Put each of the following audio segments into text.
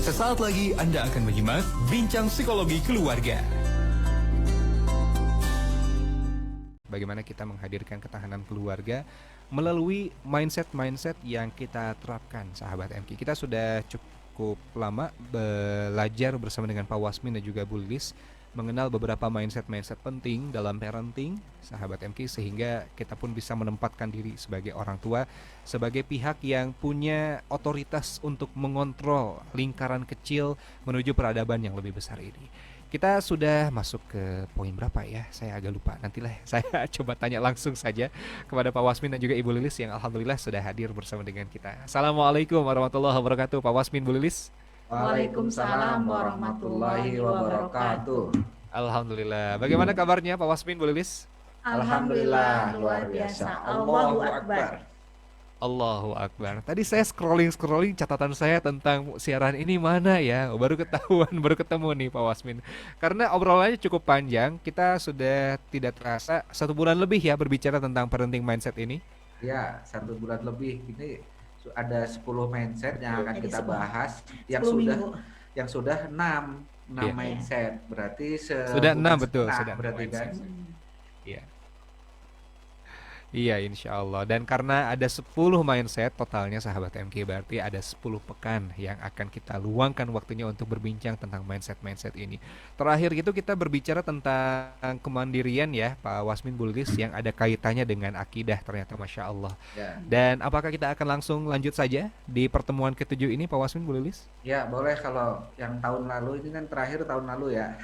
Sesaat lagi Anda akan menyimak Bincang Psikologi Keluarga. Bagaimana kita menghadirkan ketahanan keluarga melalui mindset-mindset yang kita terapkan, sahabat MK. Kita sudah cukup lama belajar bersama dengan Pak Wasmin dan juga Bu Lilis mengenal beberapa mindset-mindset penting dalam parenting, sahabat MK, sehingga kita pun bisa menempatkan diri sebagai orang tua, sebagai pihak yang punya otoritas untuk mengontrol lingkaran kecil menuju peradaban yang lebih besar ini. Kita sudah masuk ke poin berapa ya? Saya agak lupa. Nantilah saya coba tanya langsung saja kepada Pak Wasmin dan juga Ibu Lilis yang alhamdulillah sudah hadir bersama dengan kita. Assalamualaikum warahmatullahi wabarakatuh, Pak Wasmin, Bu Lilis. Waalaikumsalam warahmatullahi wabarakatuh. Alhamdulillah. Bagaimana kabarnya Pak Wasmin, Bu Lilis? Alhamdulillah luar biasa. Allahu Akbar. Allahu Akbar. Tadi saya scrolling catatan saya tentang siaran ini mana ya. Baru ketahuan, baru ketemu nih Pak Wasmin. Karena obrolannya cukup panjang, kita sudah tidak terasa 1 bulan lebih ya berbicara tentang parenting mindset ini. Ya, 1 bulan lebih. Ini ada 10 mindset yang akan Jadi kita 10 bahas. 10 minggu. Yang sudah 6 Iya. mindset. Berarti Sudah 6 betul, sudah 6 berarti kan. mindset. Iya. Iya, insya Allah. Dan karena ada 10 mindset totalnya, sahabat MK, berarti ada 10 pekan yang akan kita luangkan waktunya untuk berbincang tentang mindset-mindset ini. Terakhir itu kita berbicara tentang kemandirian ya, Pak Wasmin, Bu Lilis, yang ada kaitannya dengan akidah ternyata, Masya Allah. Ya. Dan apakah kita akan langsung lanjut saja di pertemuan ke-7 ini, Pak Wasmin, Bu Lilis? Ya, boleh. Kalau yang tahun lalu ini kan terakhir tahun lalu ya.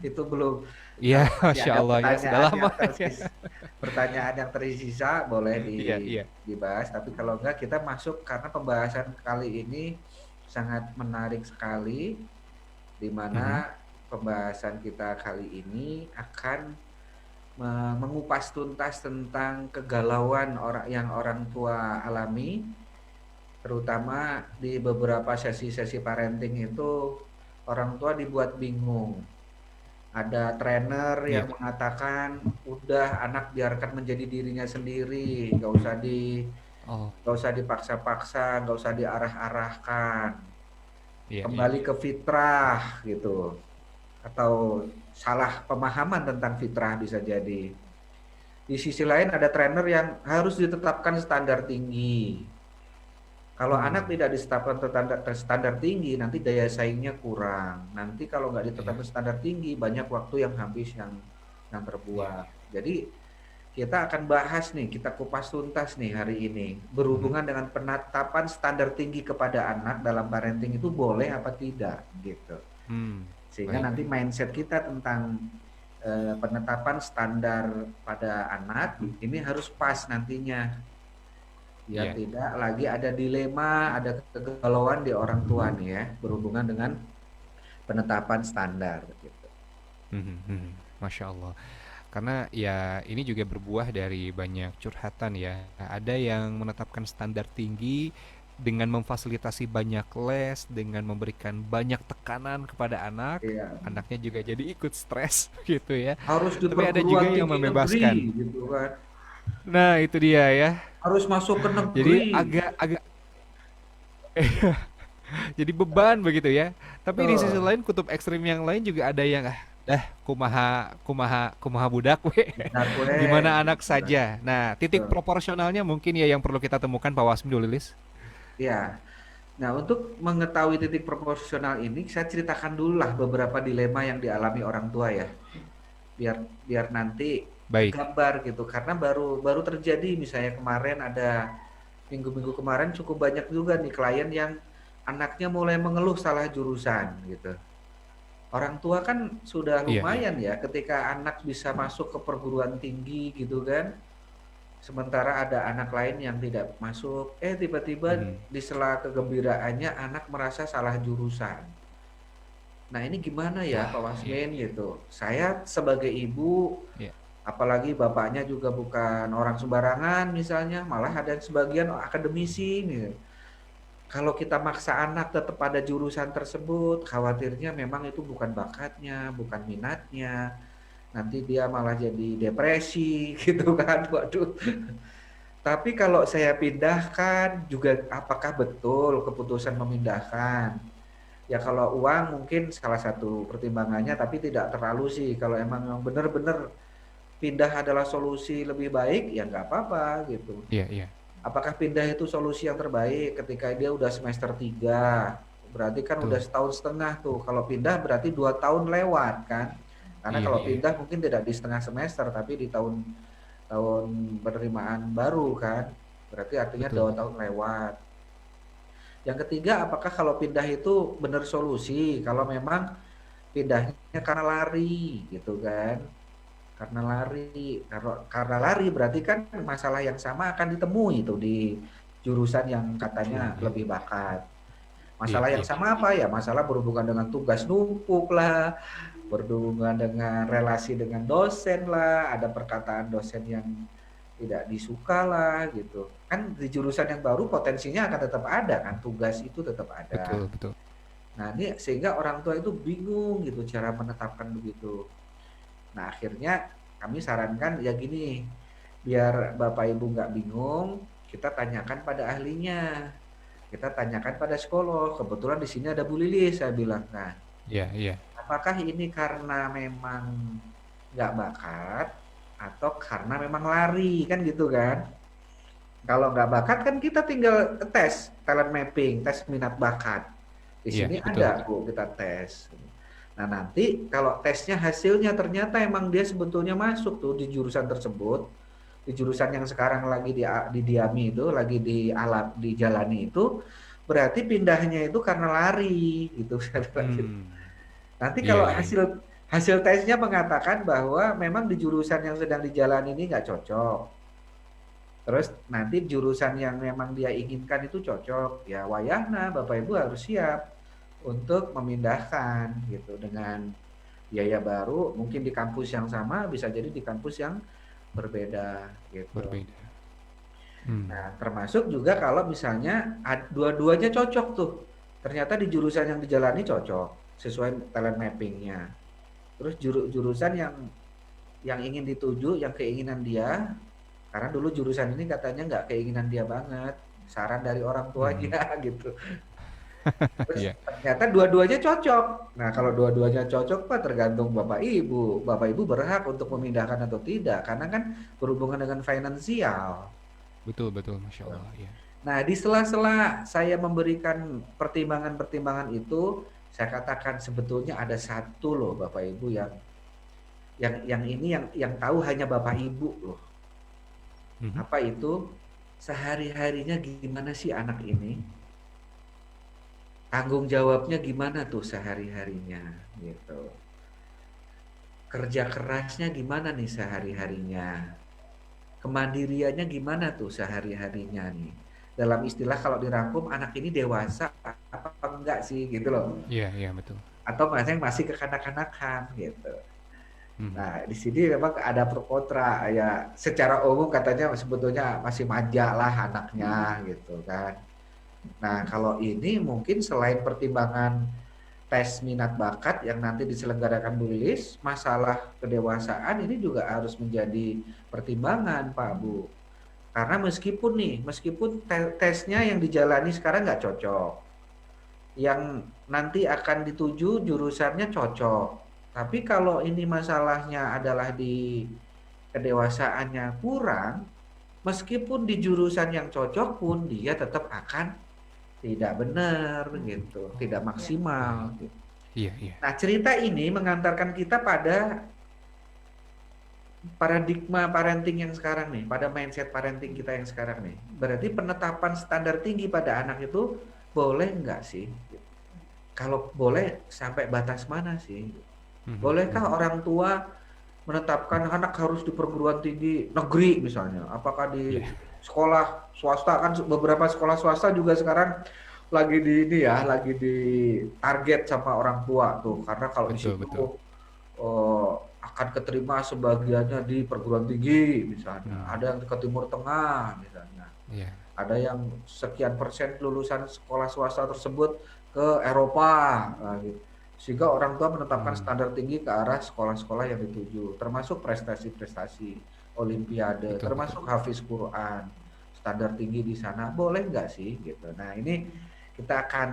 Itu belum. Iya, Masih Masya ada Allah ya, sudah lama. pertanyaan yang tersisa boleh Iya. dibahas, tapi kalau enggak kita masuk karena pembahasan kali ini sangat menarik sekali, di mana pembahasan kita kali ini akan mengupas tuntas tentang kegalauan orang tua alami, terutama di beberapa sesi-sesi parenting itu orang tua dibuat bingung. Ada trainer yang mengatakan udah anak biarkan menjadi dirinya sendiri, nggak usah dipaksa-paksa, nggak usah diarah-arahkan, kembali ke fitrah gitu, atau salah pemahaman tentang fitrah bisa jadi. Di sisi lain ada trainer yang harus ditetapkan standar tinggi. Kalau anak tidak ditetapkan standar tinggi, nanti daya saingnya kurang. Nanti kalau nggak ditetapkan standar tinggi, banyak waktu yang habis yang terbuang. Jadi kita akan bahas nih, kita kupas tuntas nih hari ini, berhubungan dengan penetapan standar tinggi kepada anak dalam parenting itu boleh apa tidak gitu. Sehingga nanti mindset kita tentang penetapan standar pada anak ini harus pas nantinya. Ya, tidak lagi ada dilema, ada kegalauan di orang tua nih ya, berhubungan dengan penetapan standar gitu. Masya Allah. Karena ya ini juga berbuah dari banyak curhatan ya. Ada yang menetapkan standar tinggi dengan memfasilitasi banyak les, dengan memberikan banyak tekanan kepada anak. Anaknya juga jadi ikut stres gitu ya. Harus di Tapi ada juga yang membebaskan negeri, gitu kan. Nah, itu dia ya. Harus masuk ke negeri. Jadi agak jadi beban begitu ya. Tapi di sisi lain kutub ekstrim yang lain juga ada yang kumaha budak we. Gimana anak saja. Nah, titik proporsionalnya mungkin ya yang perlu kita temukan, Pak Wasmin, dulu, Lilis. Ya. Nah, untuk mengetahui titik proporsional ini, saya ceritakan dulu lah beberapa dilema yang dialami orang tua ya. Biar nanti gambar gitu, karena baru terjadi. Misalnya kemarin ada minggu-minggu kemarin cukup banyak juga nih klien yang anaknya mulai mengeluh salah jurusan gitu. Orang tua kan sudah lumayan ya ketika anak bisa masuk ke perguruan tinggi gitu kan, sementara ada anak lain yang tidak masuk, tiba-tiba di sela kegembiraannya anak merasa salah jurusan. Nah, ini gimana ya Pak Wasmin gitu. Saya sebagai ibu, apalagi bapaknya juga bukan orang sembarangan misalnya, malah ada sebagian akademisi nih. Kalau kita maksa anak tetap pada jurusan tersebut, khawatirnya memang itu bukan bakatnya, bukan minatnya. Nanti dia malah jadi depresi gitu kan. Waduh. Tapi kalau saya pindahkan juga, apakah betul keputusan memindahkan? Ya kalau uang mungkin salah satu pertimbangannya, tapi tidak terlalu sih. Kalau emang yang benar-benar pindah adalah solusi lebih baik, ya nggak apa-apa gitu. Iya, iya. Apakah pindah itu solusi yang terbaik ketika dia udah semester 3? Berarti kan udah Betul. setahun setengah tuh. Kalau pindah berarti 2 tahun lewat kan? Karena Iya, kalau iya. pindah mungkin tidak di setengah semester, tapi di tahun tahun penerimaan baru kan? Berarti artinya Betul. 2 tahun lewat. Yang ketiga, apakah kalau pindah itu benar solusi? Kalau memang pindahnya karena lari gitu kan? Karena lari, karena lari berarti kan masalah yang sama akan ditemui itu di jurusan yang Betul, katanya ya. lebih bakat. Iya, Masalah yang iya. sama apa ya? Masalah berhubungan dengan tugas numpuk lah, berhubungan dengan relasi dengan dosen lah, ada perkataan dosen yang tidak disuka lah gitu. Kan di jurusan yang baru potensinya akan tetap ada kan, tugas itu tetap ada. Betul, betul. Nah, ini sehingga orang tua itu bingung gitu cara menetapkan begitu. Nah, akhirnya kami sarankan ya gini, biar Bapak Ibu nggak bingung, kita tanyakan pada ahlinya. Kita tanyakan pada psikolog. Kebetulan di sini ada Bu Lilis, saya bilang. Nah, Iya, iya. apakah ini karena memang nggak bakat atau karena memang lari kan gitu kan? Kalau nggak bakat kan kita tinggal tes talent mapping, tes minat bakat. Di Iya, sini betul, ada betul. Bu kita tes. Nah nanti kalau tesnya hasilnya ternyata emang dia sebetulnya masuk tuh di jurusan tersebut, di jurusan yang sekarang lagi didiami itu, lagi dijalani itu, berarti pindahnya itu karena lari gitu. Nanti Iya, kalau iya, iya. hasil hasil tesnya mengatakan bahwa memang di jurusan yang sedang dijalani ini nggak cocok. Terus nanti jurusan yang memang dia inginkan itu cocok, ya wayahna Bapak Ibu harus siap untuk memindahkan gitu dengan biaya baru, mungkin di kampus yang sama, bisa jadi di kampus yang berbeda gitu. Berbeda. Hmm. Nah, termasuk juga kalau misalnya dua-duanya cocok tuh. Ternyata di jurusan yang dijalani cocok sesuai talent mappingnya. Terus jurusan yang ingin dituju, yang keinginan dia, karena dulu jurusan ini katanya nggak keinginan dia banget, saran dari orang Hmm. tuanya gitu. Terus Iya. ternyata dua-duanya cocok. Nah, kalau dua-duanya cocok Pak tergantung Bapak Ibu. Bapak Ibu berhak untuk memindahkan atau tidak karena kan berhubungan dengan finansial. Betul, betul. Masya Allah, ya. Nah, di sela-sela saya memberikan pertimbangan-pertimbangan itu, saya katakan sebetulnya ada satu loh Bapak Ibu yang ini yang tahu hanya Bapak Ibu loh. Mhm. Apa itu? Sehari-harinya gimana sih anak ini? Tanggung jawabnya gimana tuh sehari-harinya gitu. Kerja kerasnya gimana nih sehari-harinya? Kemandiriannya gimana tuh sehari-harinya nih? Dalam istilah kalau dirangkum anak ini dewasa apa enggak sih gitu loh. Iya, iya, betul. Atau masih kekanak-kanakan gitu. Mhm. Nah, di sini memang ada pro kontra ya, secara umum katanya sebetulnya masih manja lah anaknya gitu kan. Nah, kalau ini mungkin selain pertimbangan tes minat bakat yang nanti diselenggarakan Bu Lilis, masalah kedewasaan ini juga harus menjadi pertimbangan Pak Bu. Karena meskipun tesnya yang dijalani sekarang nggak cocok, yang nanti akan dituju jurusannya cocok. Tapi kalau ini masalahnya adalah di kedewasaannya kurang, meskipun di jurusan yang cocok pun dia tetap akan tidak benar gitu, tidak Ya. maksimal Baik. gitu. Iya, iya. Nah, cerita ini mengantarkan kita pada paradigma parenting yang sekarang nih, pada mindset parenting kita yang sekarang nih. Berarti penetapan standar tinggi pada anak itu boleh nggak sih? Kalau boleh sampai batas mana sih? Mhm, Bolehkah mhm. orang tua menetapkan anak harus di perguruan tinggi negeri misalnya? Apakah di Iya, sekolah swasta kan beberapa sekolah swasta juga sekarang lagi di ini ya, lagi di target sama orang tua tuh karena kalau di betul, situ betul. akan keterima sebagiannya di perguruan tinggi misalnya, Hmm. ada yang ke Timur Tengah misalnya, Iya. ada yang sekian persen lulusan sekolah swasta tersebut ke Eropa, nah, gitu. Sehingga orang tua menetapkan Hmm. standar tinggi ke arah sekolah-sekolah yang dituju, termasuk prestasi-prestasi Olimpiade, Betul, betul. termasuk hafiz Quran, standar tinggi di sana, boleh nggak sih gitu. Nah ini kita akan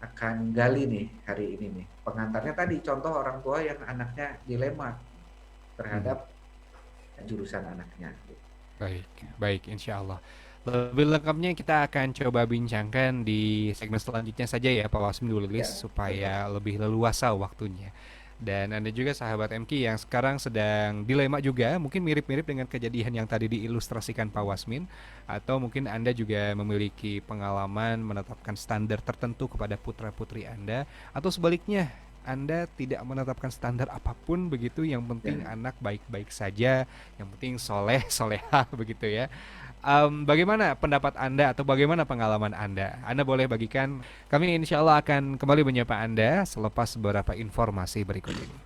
akan gali nih hari ini nih. Pengantarnya tadi contoh orang tua yang anaknya dilema terhadap jurusan anaknya. Baik, baik, insya Allah. Lebih lengkapnya kita akan coba bincangkan di segmen selanjutnya saja ya Pak Wasmi dulu Ya, supaya lebih leluasa waktunya. Dan Anda juga sahabat MK yang sekarang sedang dilema juga, mungkin mirip-mirip dengan kejadian yang tadi diilustrasikan Pak Wasmin, atau mungkin Anda juga memiliki pengalaman menetapkan standar tertentu kepada putra-putri Anda, atau sebaliknya Anda tidak menetapkan standar apapun begitu, yang penting ya. anak baik-baik saja, yang penting soleh, solehah begitu ya. Bagaimana pendapat Anda atau bagaimana pengalaman Anda? Anda boleh bagikan. Kami insya Allah akan kembali menyapa Anda selepas beberapa informasi berikut ini.